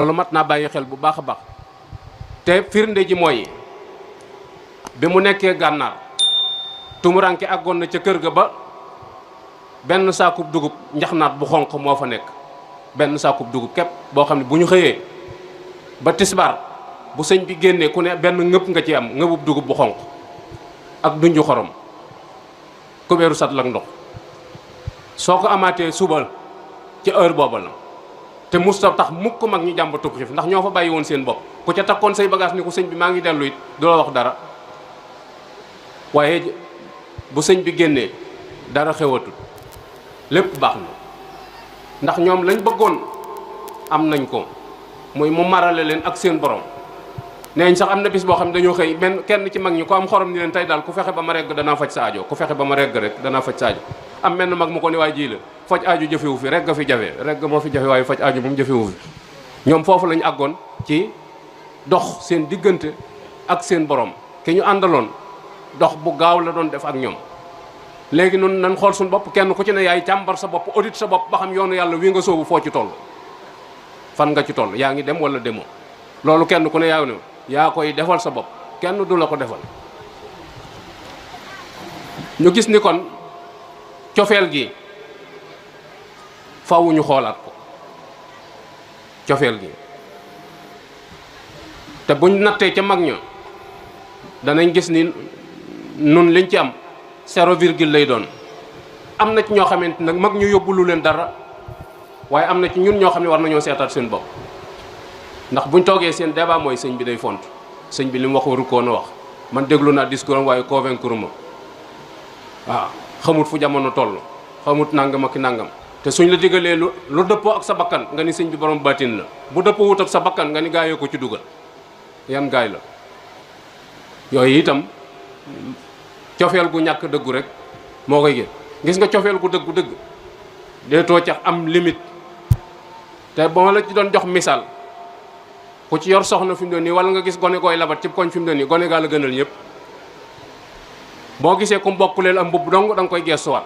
loolu mat naa bàyyi xel bu baax a baax. te firnde ji mooy bi mu nekkee gànnaar tumuranke àggoon na ca kër ga ba benn saakub dugub njaxnaat bu xonq moo fa nekk, benn saakub dugub képp boo xam ne bu ñu xëyee ba tisbaar bu sëñ bi génnee ku ne benn ngëpp nga ci am, ngëbub dugub bu xonq ak dunju xorom kubéeru sat lak ndox. soo ko amaatee suba ci heure booba la te musta tax mukk mag ñu jàmbatub xiif ndax ñoo fa bàyyi woon seen bopp. ku ca takkoon say bagage ni ko sëñ bi maa ngi dellu it du la wax dara, waaye bu sëñ bi génnee dara xewatul, lépp baax na ndax ñoom lañ bëggoon am nañ ko, muy mu marale leen ak seen borom. neeñ sax am na bis boo xam ne dañoo xëy benn kenn ci mag ñi ko am xorom ni leen tey daal ku fexe ba ma regg danaa faj sa aajo, ku fexe ba ma regg rek danaa faj sa aajo. am menn mag mu ko ni waay ji la faj aajo jëfewu fi, regg fi jafe, regg moo fi jafe waaye faj aajo moom jëfewu fi. ñoom foofu lañu àggoon ci dox seen diggante ak seen borom. ki ñu àndaloon dox bu gaaw la doon def ak ñoom. léegi nun nan xool suñu bopp, kenn ku ci ne yaay càmbar sa bopp, audit sa bopp ba xam yoonu yàlla wi nga soobu foo ci toll, fan nga ci toll, yaa ngi dem wala demoo. loolu kenn ku ne yaa koy defal sa bopp, kenn du la ko defal. ñu gis ni kon cofeel gi faaw ñu xoolaat ko, cofeel gi. te buñ nattee ca mag ña danañ gis ni nun liñ ci am 0,, lay doon. am na ci ñoo xamante nag mag ñu yóbbu lu leen dara, waaye am na ci ñun ñoo xam ne war nañoo seetaat seen bopp. ndax buñ toogee seen débat mooy sëñ bi day font, sëñ bi li mu wax waru koon a wax. man déglu naa discours am waaye convaincre ma waaw, xamut fu jamono toll, xamut nangam ak nangam. te suñ la digalee lu dëppoo ak sa bakkan nga ni sëñ bi borom baatin la, bu dëppoo wut ak sa bakkan nga ni gaayoo ko ci dugal. yan gaay la yooyu itam cofeel gu ñàkk dëggu rek moo koy gis nga cofeel gu dëgg deetoo ca am limite. te ba ma la ci doon jox misaal, ku ci yor soxna fi mu doon nii wala nga gis gone gooy labat ci koñ fi mu doon nii, gone gaa la gënal ñëpp. boo gisee ku mbokkuleel am mbubb dong da nga koy gestuwaat.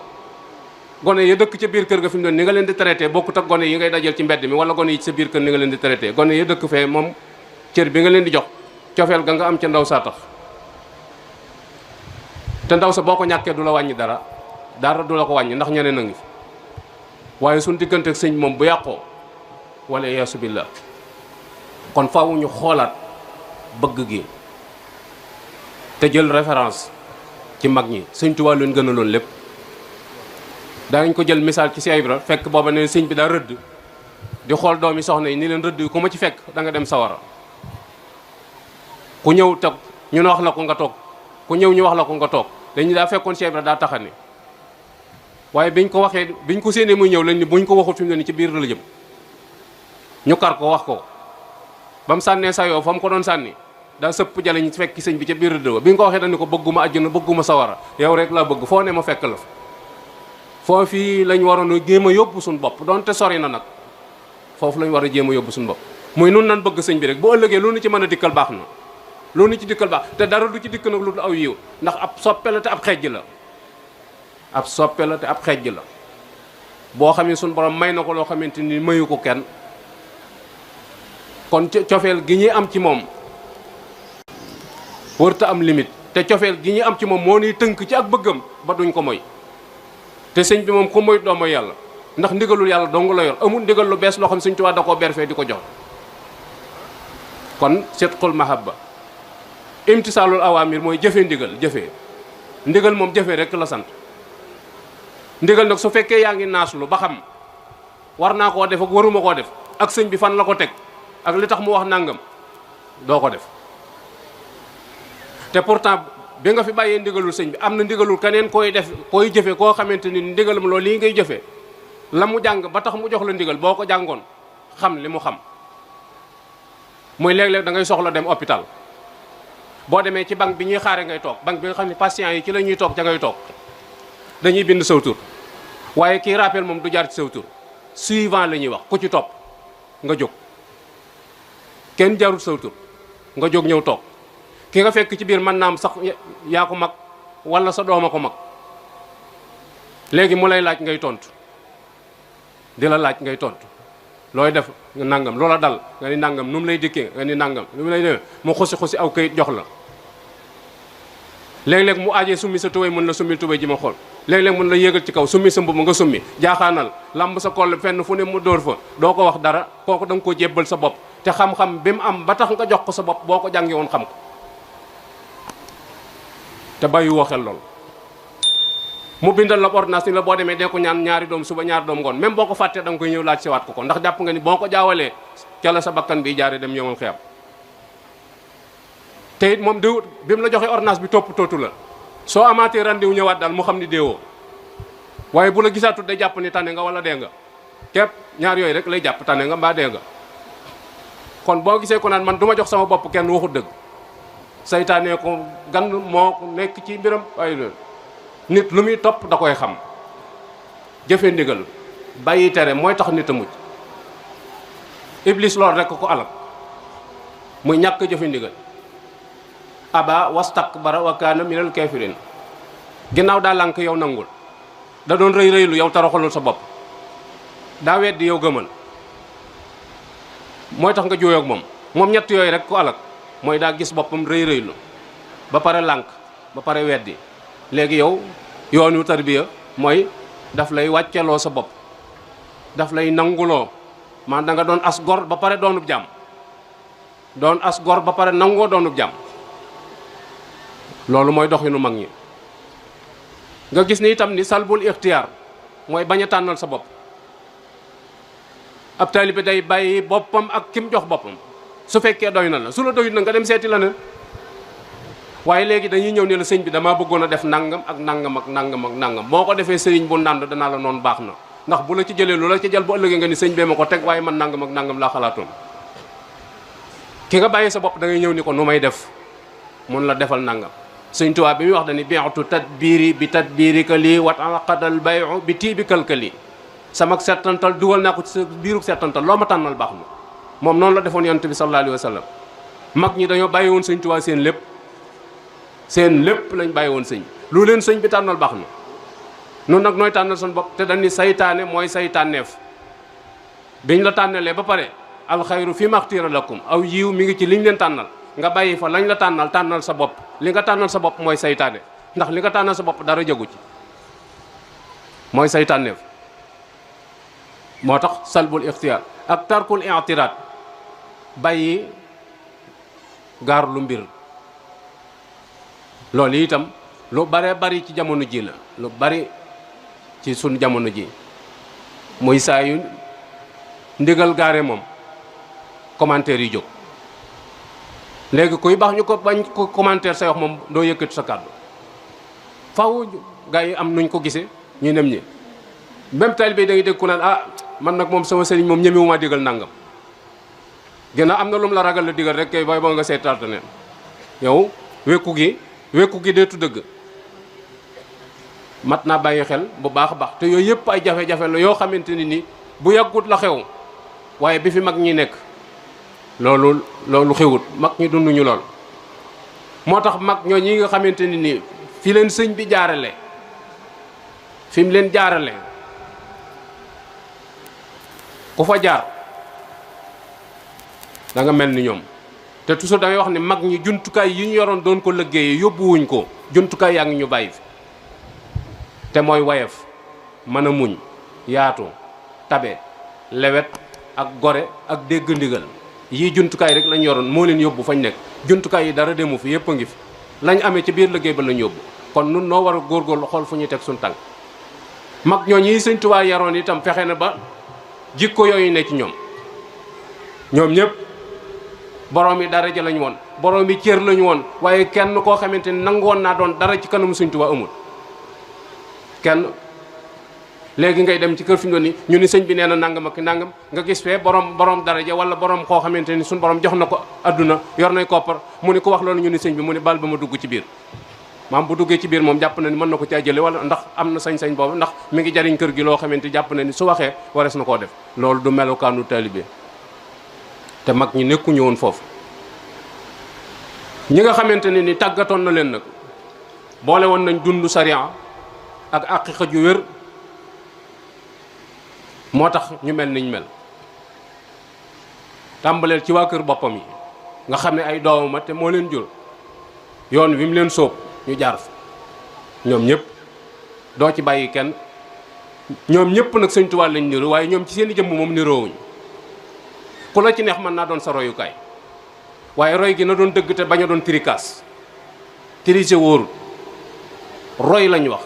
gone yi dëkk ca biir kër ga fi mu doon ni nga leen di traité bokkut ak gone yi ngay dajal ci mbedd mi, wala gone yi ci sa biir kër ni nga leen di traité. gone yi dëkk fee moom cër bi nga leen di jox cofeel ga nga am ca ndaw saa tax. te ndaw sa boo ko ñàkkee du la wàññi dara du la ko wàññi ndax ñeneen a ngi fi. waaye suñ diggante ak sëñ moom bu yàqoo wala yaasu billah, kon faaw ñu xoolaat bëgg gi te jël référence ci mag ñi. sëñ Tuubaa leen gënaloon lépp. daanañ ko jël misaal ci Cheikh Ibra, fekk booba ne sëñ bi daa rëdd di xool doomi soxna yi ni leen rëdd yi ku ma ci fekk da nga dem sawara. ku ñëw toog ñu ne wax la ko nga toog, ku ñëw ñu wax la ko nga toog. dañu daa fekkoon Cheikh Ibra daa taxani, waaye biñ ko waxee biñ ko séenee muy ñëw lañ ni buñ ko waxul fi mu ne ni ci biir la jëm. ñu kar ko wax ko ba mu sànnee sa yoo fa mu ko doon sànni daa sëpp jaleñ fekk sëñ bi ca biir rëdd wa. bi ñu ko waxee dañu ko bëgguma àjjana bëgguma sawara, yow rek laa bëgg, foo ne ma fekk la fa. foo fii lañ waroon a jéem a yóbbu suñu bopp, donte sori na nag, foofu lañ war a jéem a yóbbu suñu bopp. muy nun nan bëgg sëñ bi rek, bu ëllëgee lu nu ci mën a dikkal baax na, lu nu ci dikkal baax. te dara du ci dikk nag lu aw yiw, ndax ab soppe la te ab xejj la, ab soppe la te ab xejj la boo xam ne suñu borom may na ko loo xamante ni mayu ko kenn. kon cofeel gi ñuy am ci moom wërta am limite, te cofeel gi ñuy am ci moom moo ñuy tënk ci ak bëggam ba duñ ko moy. te sëñ bi moom ku moy doo mooy yàlla, ndax ndigalul yàlla dong la yor, amul ndigal lu bees loo xam Sëñ Tuubaa da koo berfee di ko jox. kon sidqul mahabba, imtisaalul awaamir mooy jëfee ndigal. jëfee ndigal moom jëfee rek la sant. ndigal nag su fekkee yaa ngi naaslu ba xam war naa koo def ak waruma koo def, ak sëñ bi fan la ko teg ak li tax mu wax nangam, doo ko def. te pourtant bi nga fi bàyyee ndigalul sëñ bi am na ndigalul keneen koy def koy jëfe koo xamante ni ndigalam loolu lii ngay jëfe la mu jàng ba tax mu jox la ndigal boo ko jàngoon xam li mu xam. muy léeg-léeg da ngay soxla dem hôpital, boo demee ci banque bi ñuy xaare ngay toog, banque bi nga xam ne patient yi ci la ñuy toog ca ngay toog, dañuy bind saw tur. waaye kii rappel moom du jaar ci saw tur, suivant la ñuy wax, ku ci topp nga jóg. kenn jaarut saw tur nga jóg ñëw toog. ki nga fekk ci biir mën naa am sax yaa ko mag wala sa dooma ko mag, léegi mu lay laaj ngay tontu, di la laaj ngay tontu. looy def nga nangam loola dal nga ni nangam nu mu lay dikkee nga ni nangam nu mu lay demee mu xusi aw kayit jox la. léeg-léeg mu aajee summi sa tubéy mën la summil tubéy ji ma xool léeg-léeg mën la yéegal ci kaw summi sa mbubb nga summi jaaxaanal lamb sa koll fenn fu ne mu dóor fa doo ko wax dara kooku da nga koo jébbal sa bopp te xam-xam bi mu am ba tax nga jox ko sa bopp boo ko jàngee woon xam ko te bàyyiwoo xel lool. mu bindal la ordonnance ni la boo demee dee ko ñaan ñaari doom suba ñaari doom ngoon même boo ko fàttee da nga koy ñëw laaj siwaat ko ndax jàpp nga ni boo ko jaawalee ca la sa bakkan bi jaare dem ñëwal xeeb te it moom déw bi mu la joxee ordonnance bi topp tootu la soo amaatee rendez-vous ñëwaat daal mu xam ni déewoo waaye bu la gisaatut day jàpp ni tane nga wala dee nga képp ñaar yooyu rek lay jàpp tane nga mbaa dee nga. kon boo gisee ko naan man du ma jox sama bopp kenn waxut dëgg saytaanee ko gan moo nekk ci mbiram ay loolu nit lu muy topp da koy xam jëfe ndigal bàyyi tere mooy tax nit a mucc iblis lool rek ko alal muy ñàkk jëfe ndigal aba wastakbara wa kaana minal kafirin ginnaaw daa lànk yow nangul da doon rëy rëylu yow toroxalul sa bopp daa weddi yow gëmal mooy tax nga jooyoog moom ñett yooyu rek ko alal mooy daa gis boppam rëy rëylu ba pare lànk ba pare weddi léegi yow yoonu tarbiya mooy daf lay wàcceloo sa bopp daf lay nanguloo man da nga doon as gor ba pare doonub jàmm doon as gor ba pare nangoo doonub jàmm loolu mooy doxinu mag ñi. nga gis ni itam ni salbul ixtiyaar mooy bañ a tànnal sa bopp ab taalibe day bàyyi boppam ak kim jox boppam su fekkee doy na la su la doyut na nga dem seeti la ne waaye léegi dañuy ñëw ne la sëñ bi damaa bëggoon a def nangam ak nangam ak nangam ak nangam boo ko defee sëriñ bu nànd danaa la noonu baax na ndax bu la ci jëlee lu la ci jël bu ëllëgee nga ni sëñ bee ma ko teg waaye man nangam ak nangam laa xalaatoon ki nga bàyyi sa bopp da ngay ñëw ni ko nu may def mun la defal nangam sëñ Tuubaa bi muy wax dañu bi'tu tadbiri bi tadbirika lii wa aqadal bay'u bi tiibikal ka lii sama settantal dugal naa ko ci sa biiru settantal loo ma tànnal baax na moom noonu la defoon yonent bi sallallahu alayhi wa sallam mag ñi dañoo bàyyi woon sëñ Tuubaa seen lépp lañ bàyyi woon sëñ lu leen sëñ bi tànnal baax na noonu nag nooy tànnal suñu bopp te dañu saytaane mooy saytaaneef biñ la tànnalee ba pare alxayru fi maxtira lakum aw yiw mi ngi ci liñ leen tànnal nga bàyyi fa lañ la tànnal sa bopp li nga tànnal sa bopp mooy saytaane ndax li nga tànnal sa bopp dara jagu ci mooy saytaaneef moo tax salbul ixtiyaar ak tarkul i'tiraad bàyyi gaar lu mbir loolu itam lu bare bari ci jamono ji la lu bari ci sunu jamono ji muy saa yu ndigal gaare moom commentaire yi jóg léegi kuy baax ñu ko bañ ko commentaire say wax moom doo yëkkati sa kàddu faw gars yi am nuñ ko gisee ñu nem ñi même taalibe bi da ngay dégg ku naan ah man nag moom sama sëriñ moom ñemewuma digal nangam ginnaaw am na lu mu la ragal la digal rek kay bay ba nga seetaat ne yow wekku gi deetu dëgg mat naa bàyyi xel bu baax a baax te yooyu yëpp ay jafe-jafe la yoo xamante ni nii bu yàggut la xew waaye bi fi mag ñi nekk loolu xewut mag ñi dunduñu lool moo tax mag ñoo ñi nga xamante ni nii fi leen sëñ bi jaarale fi mu leen jaarale ku fa jaar da nga mel ni ñoom te toujours damay wax ni mag ñi jumtukaay yi ñu yoroon doon ko liggéeyee yóbbuwuñ ko jumtukaay yaa ngi ñu bàyyi fi te mooy wayef mën a muñ yaatu tabe lewet ak gore ak dégg ndigal yii jumtukaay rek lañ yoroon moo leen yóbbu fañ nekk jumtukaay yi dara demu fi yëpp a ngi fi lañ amee ci biir liggéey ba lañ yóbbu kon nun noo war a góorgóorlu xool fu ñuy teg suñ tànk mag ñoo ñi Sëñ Tuubaa yaroon itam fexe na ba jikko yooyu ne ci ñoom ñëpp borom yi dara ja lañ woon borom yi cër lañu woon waaye kenn koo xamante ni nangu woon naa doon dara ci kanamu Sëñ Tuubaa amul kenn léegi ngay dem ci kër fi mu ni ñu ni sëñ bi nee na nangam ak nangam nga gis fee borom daraja wala borom koo xamante ni suñu borom jox na ko adduna yor nay koppar mu ni ko wax loolu ñu ni sëñ bi mu ni bal ba ma dugg ci biir maam bu duggee ci biir moom jàpp na ni mën na ko caa jële wala ndax am na sañ-sañ boobu ndax mi ngi jariñ kër gi loo xamante jàpp na ni su waxee warees na koo def loolu du melokaanu taalibe te mag ñi nekkuñu woon foofu ñi nga xamante ne ni tàggatoon na leen nag boole woon nañ dund sariya ak aqiqa ju wér moo tax ñu mel niñ mel tàmbaleel ci waa kër boppam yi nga xam ne ay doomam te moo leen jur yoon wi mu leen sóob ñu jaar fa ñoom ñëpp doo ci bàyyi kenn. ñoom ñëpp nag Sëñ Tuubaa lañ niru waaye ñoom ci seen i jëmm moom niroowuñ ku la ci neex mën naa doon sa royukaay waaye roy gi na doon dëgg te bañ a doon trikaas triser wóorul roy lañ wax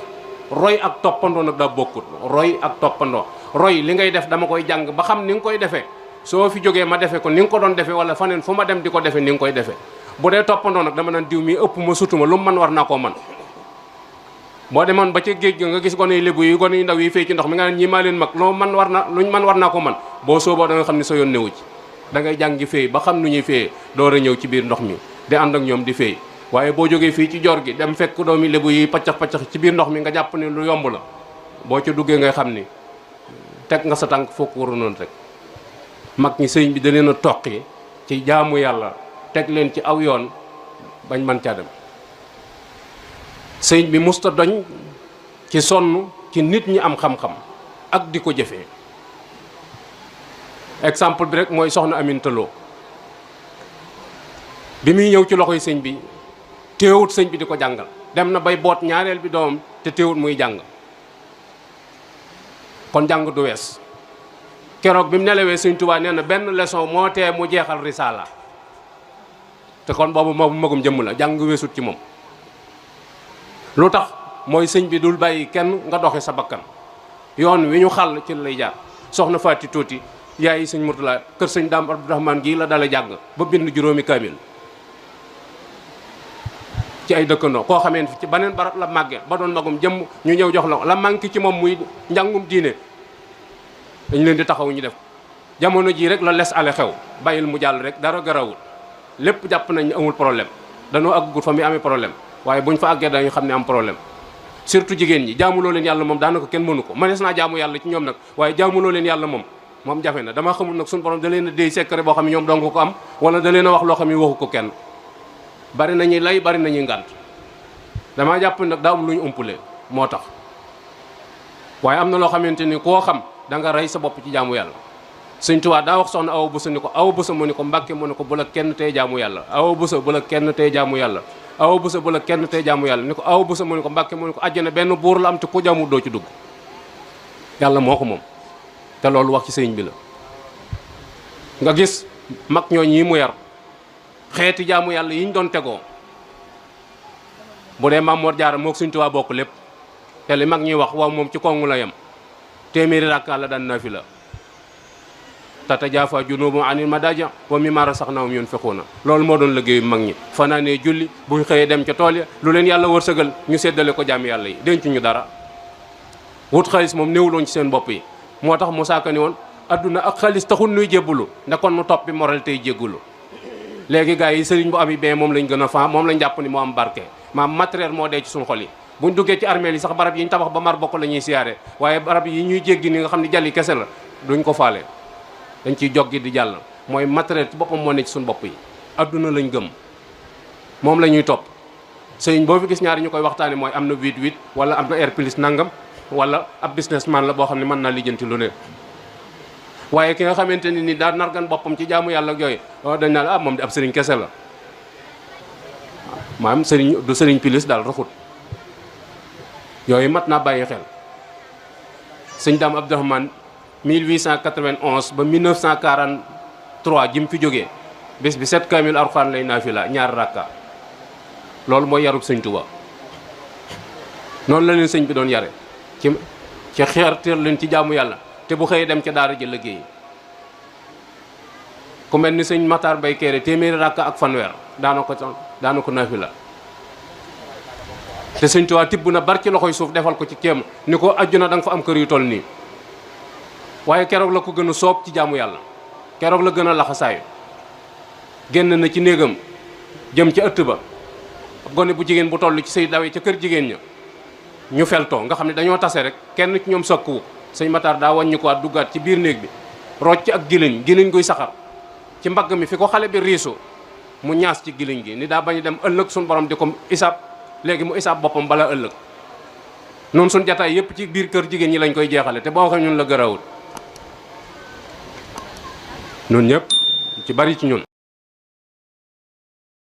roy ak toppandoo nag daa bokkut roy ak toppandoo roy li ngay def dama koy jàng ba xam ni nga koy defee soo fi jógee ma defe ko ni nga ko doon defee wala faneen fu ma dem di ko defee ni nga koy defee bu dee toppandoo nag dama naan diw mi ëpp ma sutuma lu mu man war naa koo man boo demoon ba ca géej ga nga gis gone yu lébu yi gone yu ndaw yi fee ci ndox mi nga ne ñii maa leen mag loo man war na luñ man war naa ko man boo sooboo da nga xam ne sa yoon newu ci da ngay jàngi féey ba xam nu ñuy féeye door a ñëw ci biir ndox mi di ànd ak ñoom di féey waaye boo jógee fii ci joor gi dem fekk doomi lébu yi paccax ci biir ndox mi nga jàpp ne lu yomb la boo ca duggee ngay xam ni teg nga sa tànk foo ko waroon rek mag ñi sëñ bi da leen a toqi ci jaamu yàlla teg leen ci aw yoon bañ man caa dem sëñ bi musta doñ ci sonn ci nit ñi am xam-xam ak di ko jëfee exemple bi rek mooy soxna Aminta Lo bi muy ñëw ci loxoy sëñ bi téewut sëñ bi di ko jàngal dem na bay boot ñaareel bi doomam te téewut muy jàng kon jàng du wees keroog bi mu nelawee sëñ Tuubaa nee na benn leçon moo tee mu jeexal risaala te kon boobu magum jëmm la jàng weesut ci moom lu tax mooy sëñ bi dul bàyyi kenn nga doxe sa bakkan yoon wi ñu xàll ci lay jaar soxna Faati Tuuti yaay sëñ Murtala kër sëñ Daam Abdourahmane gii la dala jàng ba bind juróomi kaamil ci ay dëkkandoo koo xamee ci beneen barab la màgge ba doon magum jëmm ñu ñëw jox la manqué ci moom muy njàngum diine dañ leen di taxaw ñu def jamono jii rek la les ale xew bàyyil mu jàll rek dara garawul lépp jàpp nañ amul problème danoo àggut fa muy amee problème waaye buñ fa àggee dañu xam ne am problème surtout jigéen ñi jaamuloo leen yàlla moom daanaka kenn mënu ko mënees naa jaamu yàlla ci ñoom nag waaye jaamuloo leen yàlla moom jafe na dama xamul nag suñu borom da leen a déy secret boo xam ne ñoom dong ko am wala da leen a wax loo xam ne waxu ko kenn bari nañuy lay bari nañuy ngànt damaa jàpp nag daa am lu ñu umpule moo tax waaye am na loo xamante ni koo xam da nga rey sa bopp ci jaamu yàlla Sëñ Tuubaa daa wax soxna Awa Buso ni ko Awa Buso mu ni ko Mbàkke mu ni ko bu la kenn tey jaamu yàlla Awa Buso bu la kenn tey jaamu yàlla Awa Buso bu la kenn tey jaamu yàlla ni ko Awa Buso mu ni ko Mbàkke mu ni ko àjjana benn buur la am te ku jaamu doo ci dugg yàlla moo ko moom te loolu wax ci sëñ bi la nga gis mag ñooñ yi mu yar xeeti jaamu yàlla yi ñu doon tegoo bu dee Maam Mor Jaara moo Sëñ Tuubaa bokk lépp te li mag ñuy wax waaw moom ci kongu la yem téeméeri rakka la daan nafila tatajaafa junuubuhum anil madaaji' wa mimmaa razaqnaahum yunfiquuna loolu moo doon liggéeyu mag ñi fanaanee julli buñ xëyee dem ca tool ya lu leen yàlla wërsëgal ñu séddale ko jaami yàlla yi dencuñu dara wut xaalis moom néewuloon ci seen bopp yi moo tax Musaa Ka ni woon adduna ak xaalis taxul nuy jébbulu ne kon nu toppi moral tey jéggulu léegi gars yi sëriñ bu am yi bien moom lañ gën a fan moom lañ jàpp ni moo am barke maam matériel moo dee ci suñu xol yi buñ duggee ci armeel yi sax barab yi ñu tabax ba mar bokk la ñuy siyaare waaye barab yi ñuy jéggi ni nga xam ne jàlli kese la duñ ko faale dañ ciy joggi di jàll mooy matériel ci boppam moo ne ci suñu bopp yi adduna lañ gëm moom la ñuy topp sëriñ boo fi gis ñaari ñu koy waxtaane mooy am na 8-8 wala am na air plus nangam wala ab businessman la boo xam ne mën naa lijjanti lu ne waaye ki nga xamante ni daa nargan boppam ci jaamu yàlla ak yooyu dañ naa la moom di ab sëriñ kese la maanaam sëriñ du sëriñ pilis daal raxut yooyu mat naa bàyyi xel sëñ Daam Abdourahmane 1891 ba 1943 ji mu fi jógee bés bi 7 kaamil Alxuraan lay naafila ñaar rakka loolu mooy yarub sëñ Tuubaa noonu la leen sëñ bi doon yare ci xeerteel leen ci jaamu yàlla te bu xëyee dem ca daara ji liggéey ku mel ni sëñ Matar Bay Kéré téeméeri rakka ak fanweer daana ko naafila te sëñ Tuubaa tibb na bar ci loxoy suuf defal ko ci kéem ni ko ajjuna da nga fa am kër yu toll nii waaye keroog la ko gën a soob ci jaamu yàlla keroog la gën a laxasaayu génn na ci néegam jëm ci ëtt ba gone bu jigéen bu toll ci say dawee ca kër jigéen ña ñu feltoo nga xam ne dañoo tase rek kenn ci ñoom sakkuwu sëñ Matar daa wàññi ko at duggaat ci biir néeg bi rocc ak giliñ guy saxar ci mbagg mi fi ko xale bi riisu mu ñaas ci giliñ gi ni daa bañ dem ëllëg suñu borom di ko isaab léegi mu isaab boppam balaa ëllëg noonu suñ jataay yépp ci biir kër jigéen ñi lañ koy jeexale te boo xam ñun la gërawul noonu ñëpp ci bari ci ñun